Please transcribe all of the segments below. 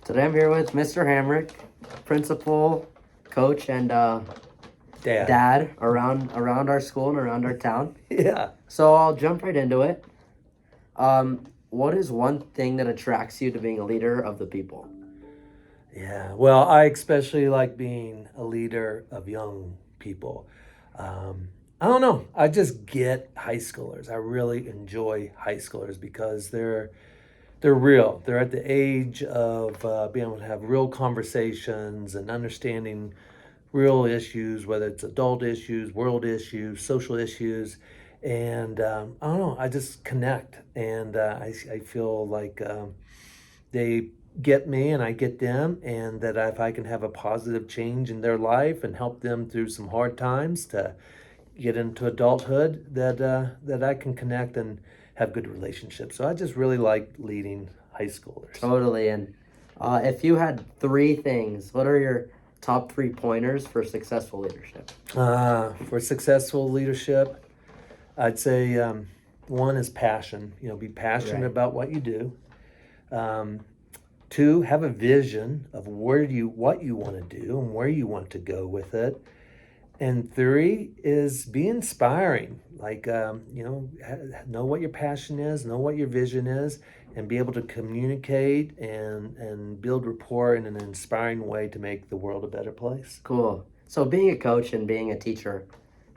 Today I'm here with Mr. Hamric, principal, coach, and dad around our school and around our town. Yeah. So I'll jump right into it. What is one thing that attracts you to being a leader of the people? Yeah. Well, I especially like being a leader of young people. I don't know. I just get high schoolers. I really enjoy high schoolers because they're real. They're at the age of being able to have real conversations and understanding real issues, whether it's adult issues, world issues, social issues. And I don't know, I just connect. And I feel like they get me and I get them. And that if I can have a positive change in their life and help them through some hard times to get into adulthood, that I can connect and have good relationships. So I just really like leading high schoolers. Totally. And if you had three things, what are your top 3 pointers for successful leadership? For successful leadership, I'd say one is passion. Be passionate about what you do. 2, have a vision of what you want to do and where you want to go with it. And 3 is be inspiring. Like, know what your passion is, know what your vision is, and be able to communicate and build rapport in an inspiring way to make the world a better place. Cool. So being a coach and being a teacher,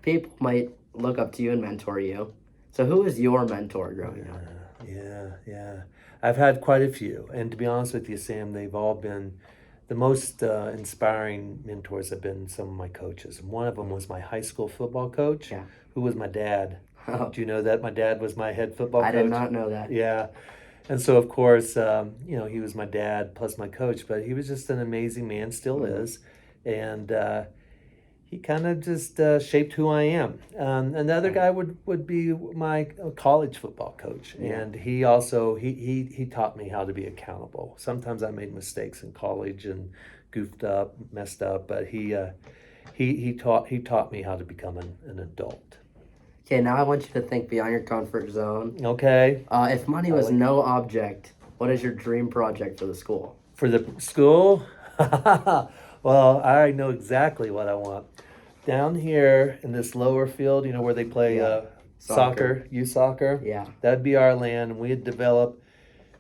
people might look up to you and mentor you. So who was your mentor growing up? Yeah. I've had quite a few. And to be honest with you, Sam, they've all been the most inspiring mentors have been some of my coaches. And one of them was my high school football coach, who was my dad. Oh. Do you know that? My dad was my head football coach. I did not know that. Yeah. And so, of course, he was my dad plus my coach, but he was just an amazing man, still is. And he kind of just shaped who I am. And the other guy would be my college football coach. And he also, he taught me how to be accountable. Sometimes I made mistakes in college and goofed up, messed up, but he taught me how to become an adult. Okay, now I want you to think beyond your comfort zone. Okay. If money was no object, what is your dream project for the school? For the school? Well, I already know exactly what I want. Down here in this lower field, where they play soccer, youth soccer. Yeah. That'd be our land. And we'd develop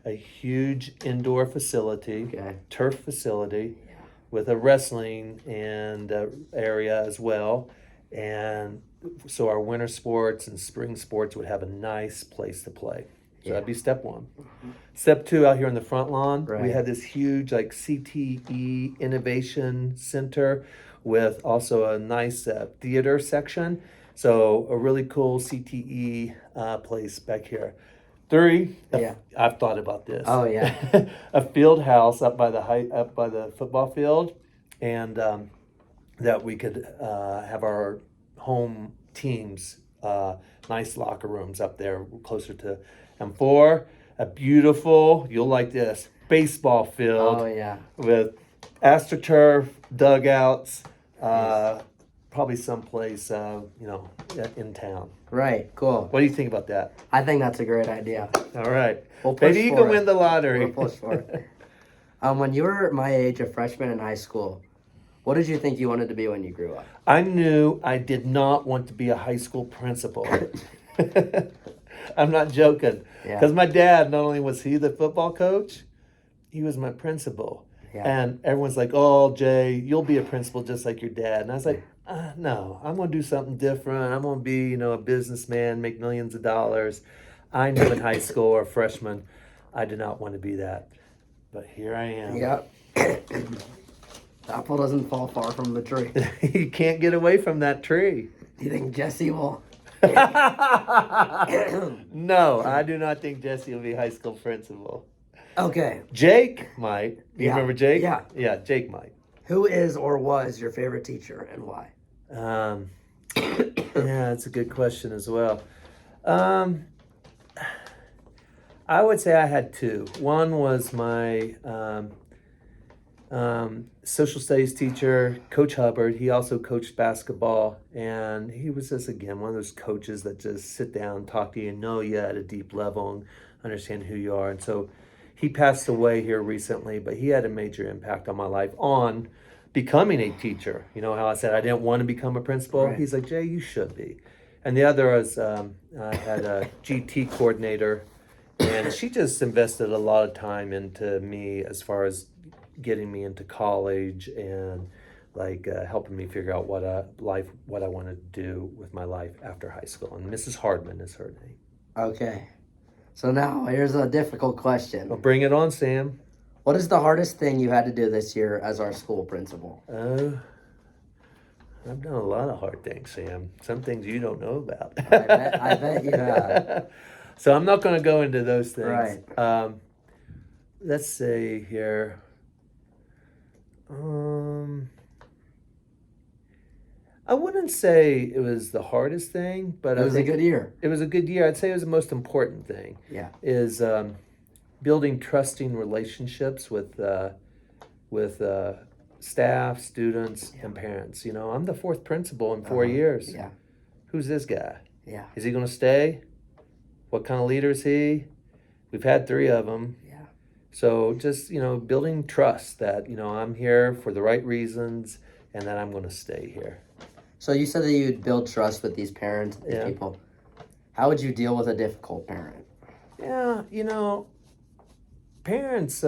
a huge indoor facility, turf facility, with a wrestling and area as well. And so our winter sports and spring sports would have a nice place to play. So that'd be step 1. Step 2, out here in the front lawn, we had this huge CTE innovation center with also a nice theater section. So a really cool CTE place back here. 3, I've thought about this. Oh yeah. A field house up by the football field, and that we could have our home teams, nice locker rooms up there closer to. And 4, a beautiful, you'll like this, baseball field. Oh yeah. With AstroTurf dugouts, probably someplace in town. Right. Cool. What do you think about that? I think that's a great idea. All right. We'll push Maybe you for can win the lottery. We'll push for it. When you were my age, a freshman in high school, what did you think you wanted to be when you grew up? I knew I did not want to be a high school principal. I'm not joking. Because my dad, not only was he the football coach, he was my principal. Yeah. And everyone's like, oh, Jay, you'll be a principal just like your dad. And I was like, no, I'm going to do something different. I'm going to be, a businessman, make millions of dollars. I knew in high school or freshman, I did not want to be that. But here I am. Yep. The apple doesn't fall far from the tree. You can't get away from that tree. Do you think Jesse will? No, I do not think Jesse will be high school principal. Okay. Jake might. You remember Jake? Yeah. Yeah, Jake might. Who is or was your favorite teacher and why? Yeah, that's a good question as well. I would say I had 2. One was my social studies teacher, Coach Hubbard. He also coached basketball, and he was just, again, one of those coaches that just sit down and talk to you and know you at a deep level and understand who you are. And so He passed away here recently, but he had a major impact on my life on becoming a teacher. You know how I said I didn't want to become a principal? Right. He's like, Jay, you should be. And the other was I had a GT coordinator, and she just invested a lot of time into me as far as getting me into college and like helping me figure out what I wanted to do with my life after high school. And Mrs. Hardman is her name. Okay. So now here's a difficult question. Well, bring it on, Sam. What is the hardest thing you had to do this year as our school principal? I've done a lot of hard things, Sam. Some things you don't know about. I bet you have. So I'm not going to go into those things. Right. Let's see here. I wouldn't say it was the hardest thing, but It was a good year. It was a good year. I'd say it was the most important thing. Yeah. Is building trusting relationships with staff, students, and parents. You know, I'm the fourth principal in 4 years. Yeah. Who's this guy? Yeah. Is he going to stay? What kind of leader is he? We've had 3 of them. Yeah. So just, you know, building trust that, you know, I'm here for the right reasons and that I'm going to stay here. So you said that you'd build trust with these parents, these people. How would you deal with a difficult parent? Yeah, you know, parents,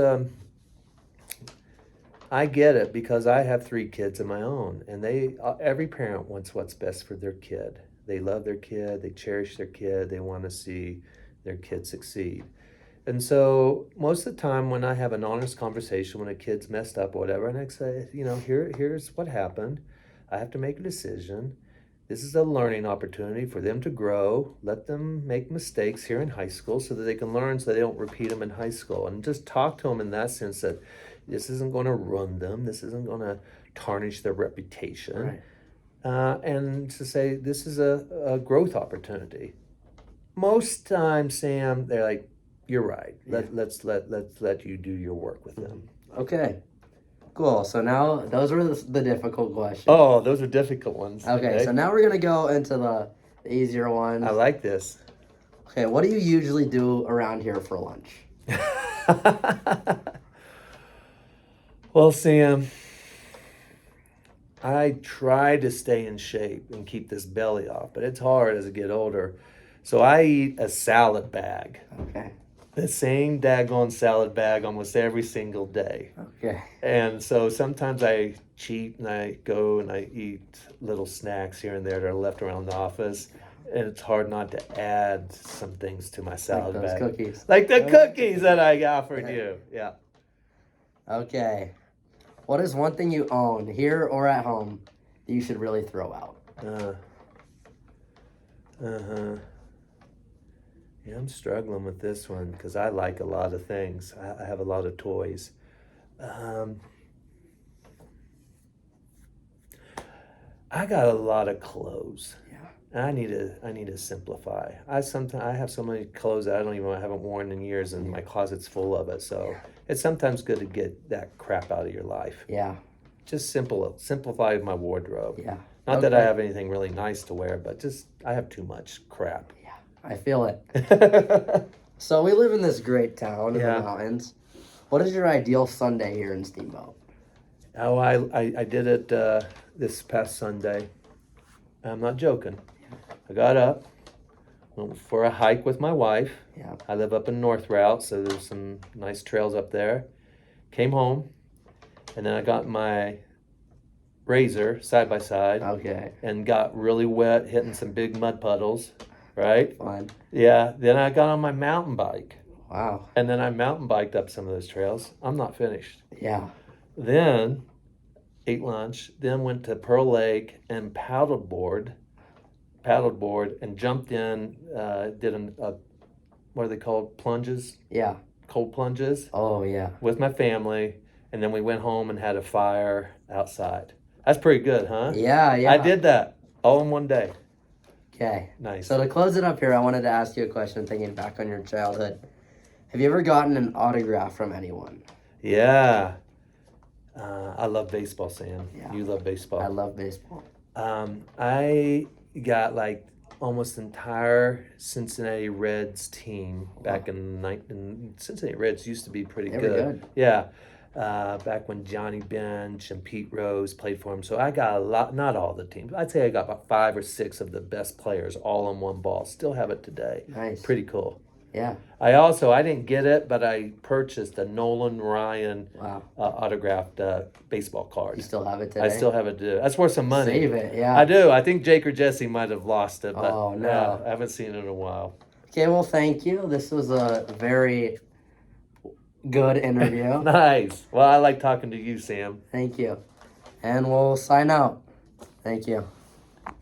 I get it because I have 3 kids of my own, and every parent wants what's best for their kid. They love their kid, they cherish their kid, they want to see their kid succeed. And so most of the time when I have an honest conversation when a kid's messed up or whatever, and I say, you know, here's what happened. I have to make a decision. This is a learning opportunity for them to grow. Let them make mistakes here in high school so that they can learn so they don't repeat them in high school. And just talk to them in that sense that this isn't going to ruin them. This isn't going to tarnish their reputation. Right. And to say this is a growth opportunity. Most times, Sam, they're like, you're right. Let's let you do your work with them. Okay. Cool. So now those were the difficult questions. Oh, those are difficult ones. Okay. So now we're going to go into the easier ones. I like this. Okay. What do you usually do around here for lunch? Well, Sam, I try to stay in shape and keep this belly off, but it's hard as I get older. So I eat a salad bag. Okay. The same daggone salad bag almost every single day. Okay. And so sometimes I cheat and I go and I eat little snacks here and there that are left around the office. And it's hard not to add some things to my salad like those bag. Cookies. Like the cookies that I offered you. Yeah. Okay. What is one thing you own, here or at home, that you should really throw out? Yeah, I'm struggling with this one because I like a lot of things. I have a lot of toys. I got a lot of clothes. Yeah. I need to simplify. I have so many clothes that I haven't worn in years, and my closet's full of it. So it's sometimes good to get that crap out of your life. Yeah. Just simplify my wardrobe. Yeah. Not that I have anything really nice to wear, but just I have too much crap. Yeah. I feel it. So we live in this great town in the mountains. What is your ideal Sunday here in Steamboat? Oh, I did it this past Sunday. I'm not joking. I got up, went for a hike with my wife. Yeah. I live up in North Route, so there's some nice trails up there. Came home, and then I got my razor side by side. Okay. And got really wet, hitting some big mud puddles. Right? Fun. Yeah. Then I got on my mountain bike. Wow. And then I mountain biked up some of those trails. I'm not finished. Yeah. Then ate lunch. Then went to Pearl Lake and paddleboard and jumped in. Did what are they called? Plunges? Yeah. Cold plunges. Oh, yeah. With my family. And then we went home and had a fire outside. That's pretty good, huh? Yeah, yeah. I did that all in one day. Okay. Nice. So to close it up here, I wanted to ask you a question thinking back on your childhood. Have you ever gotten an autograph from anyone? Yeah. I love baseball, Sam. Yeah. You love baseball. I love baseball. I got like almost entire Cincinnati Reds team back in Cincinnati Reds used to be pretty They were good. Yeah. Back when Johnny Bench and Pete Rose played for him. So I got a lot, not all the teams. I'd say I got about 5 or 6 of the best players all on one ball. Still have it today. Nice. Pretty cool. Yeah. I didn't get it, but I purchased a Nolan Ryan Wow. autographed baseball card. You still have it today? I still have it. That's worth some money. Save it, yeah. I do. I think Jake or Jesse might have lost it, but Oh, no. yeah, I haven't seen it in a while. Okay, well, thank you. This was a very good interview. Nice. Well, I like talking to you, Sam. Thank you. And we'll sign out. Thank you.